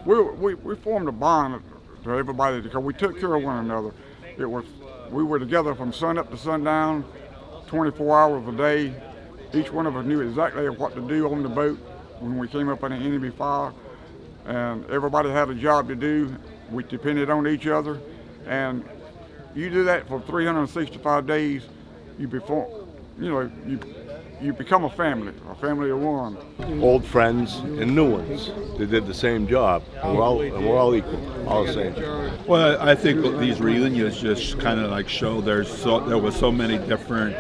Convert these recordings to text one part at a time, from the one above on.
We formed a bond to everybody because we took care of one another. We were together from sun up to sundown, 24 hours a day. Each one of us knew exactly what to do on the boat when we came up on an enemy fire, and everybody had a job to do. We depended on each other, and you do that for 365 days. You become a family of one. Old friends and new ones that did the same job. We're all equal, all the same. Well, I think these reunions just kind of like show there was so many different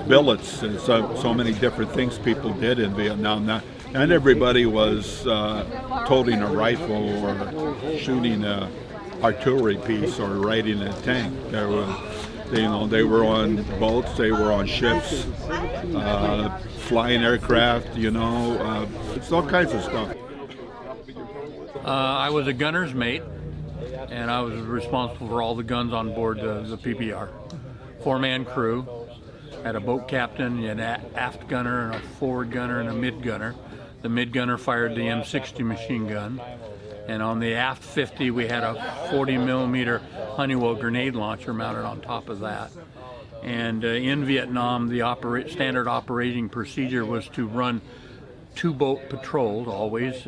billets and so many different things people did in Vietnam. Not everybody was toting a rifle or shooting a artillery piece or riding a tank. They were on boats, they were on ships, flying aircraft, it's all kinds of stuff. I was a gunner's mate, and I was responsible for all the guns on board the PBR. 4-man crew, had a boat captain, an aft gunner, and a forward gunner, and a mid gunner. The mid gunner fired the M60 machine gun. And on the aft 50, we had a 40 millimeter Honeywell grenade launcher mounted on top of that. And in Vietnam, the standard operating procedure was to run 2 boat patrols always.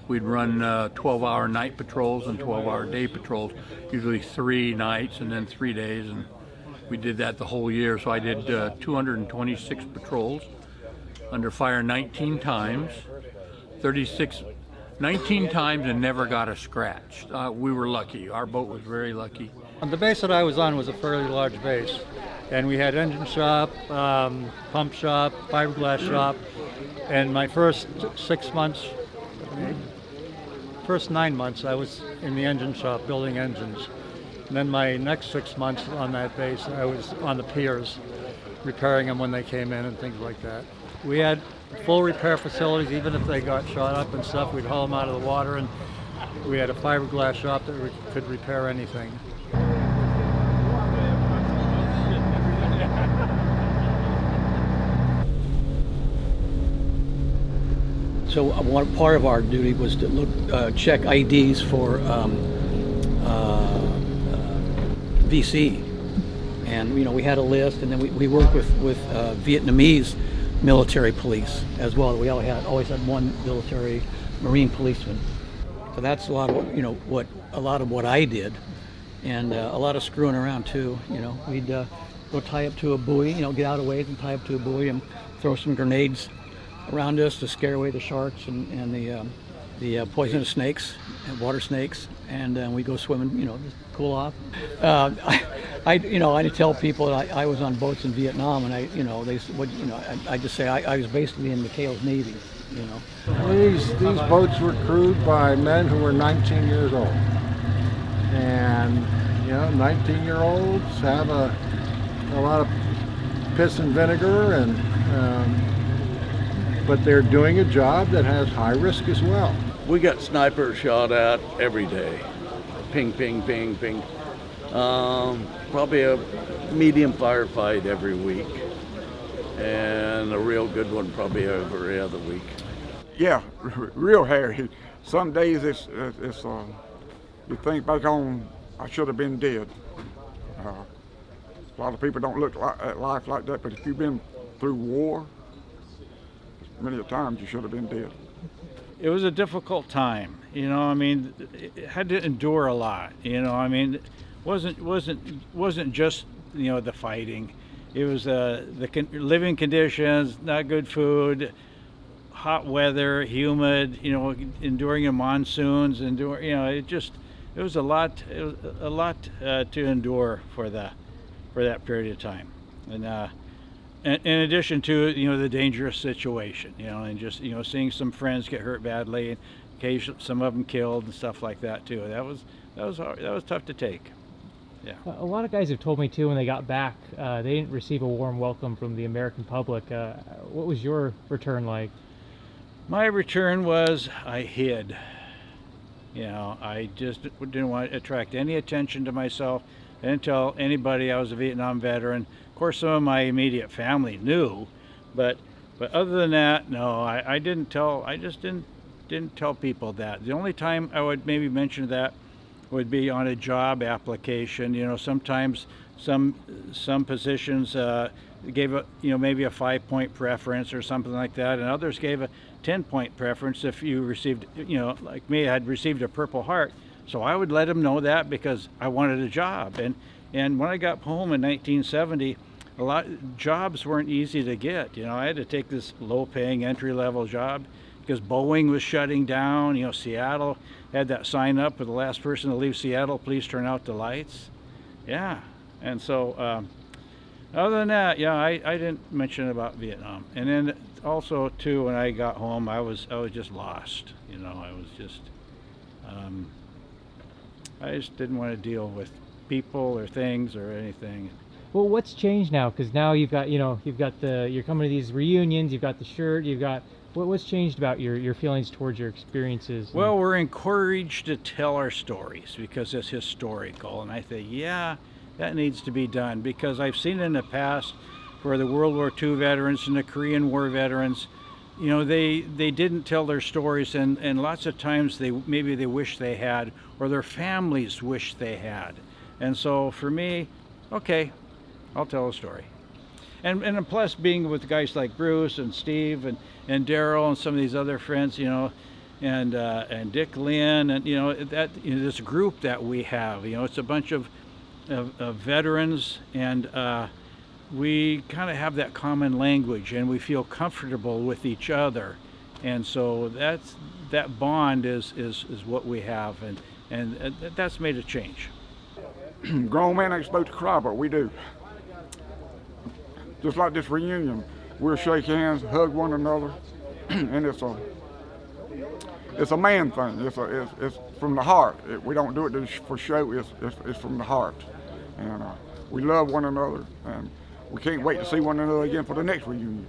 We'd run 12-hour night patrols and 12-hour day patrols, usually 3 nights and then 3 days. And we did that the whole year. So I did 226 patrols under fire 19 times, 19 times and never got a scratch. We were lucky. Our boat was very lucky. The base that I was on was a fairly large base, and we had engine shop, pump shop, fiberglass shop, and my first 9 months I was in the engine shop building engines. And then my next 6 months on that base I was on the piers, repairing them when they came in and things like that. We had full repair facilities. Even if they got shot up and stuff, we'd haul them out of the water, and we had a fiberglass shop that could repair anything. So one part of our duty was to check IDs for VC, and we had a list, and then we worked with Vietnamese military police as well. We always had one military Marine policeman. So that's a lot of what I did, and a lot of screwing around too. We'd go tie up to a buoy, get out of ways and tie up to a buoy and throw some grenades around us to scare away the sharks and the poisonous snakes and water snakes, and then we go swimming, just cool off. I tell people that I was on boats in Vietnam, and I just say I was basically in McHale's Navy. These boats were crewed by men who were 19 years old, and 19-year-olds have a lot of piss and vinegar, and but they're doing a job that has high risk as well. We got sniper shot at every day. Ping, ping, ping, ping. Probably a medium firefight every week, and a real good one probably every other week. Yeah, real hairy. Some days it's you think back on, I should have been dead. A lot of people don't look at life like that, but if you've been through war, many a times you should have been dead. It was a difficult time, it had to endure a lot, it wasn't just, the fighting. It was the living conditions, not good food, hot weather, humid, enduring the monsoons, it was a lot to endure for that period of time. And in addition to the dangerous situation, and just seeing some friends get hurt badly, and occasionally some of them killed and stuff like that too. That was hard. That was tough to take. Yeah. A lot of guys have told me too when they got back, they didn't receive a warm welcome from the American public. What was your return like? My return was I hid. I just didn't want to attract any attention to myself. I didn't tell anybody I was a Vietnam veteran. Of course, some of my immediate family knew, but other than that, no, I didn't tell. I just didn't didn't tell people that. The only time I would maybe mention that would be on a job application. You know, sometimes some positions gave a, you know, maybe a 5-point preference or something like that, and others gave a 10-point preference if you received, you know, like me, I had received a Purple Heart. So I would let them know that because I wanted a job. And when I got home in 1970, a lot jobs weren't easy to get. You know, I had to take this low-paying entry-level job because Boeing was shutting down. You know, Seattle had that sign up for the last person to leave Seattle, please turn out the lights. Yeah, and so other than that, yeah, I didn't mention about Vietnam. And then also too, when I got home, I was just lost. You know, I was just I just didn't want to deal with people or things or anything. Well, what's changed now? Because now you've got, you know, you're coming to these reunions, you've got the shirt, you've got, what's changed about your feelings towards your experiences? Well, we're encouraged to tell our stories because it's historical, and I think, yeah, that needs to be done, because I've seen in the past for the World War II veterans and the Korean War veterans, you know, they didn't tell their stories, and lots of times maybe they wish they had, or their families wish they had. And so for me, okay, I'll tell a story. And plus being with guys like Bruce and Steve and Daryl and some of these other friends, you know, and Dick Lynn, and you know, that, you know, this group that we have, you know, it's a bunch of veterans, and we kind of have that common language, and we feel comfortable with each other, and so that bond is what we have, and that's made a change. Grown men ain't supposed to cry, but we do. Just like this reunion, we'll shake hands, hug one another, and it's a man thing. It's from the heart. We don't do it just for show. It's from the heart, and we love one another, and we can't wait to see one another again for the next reunion.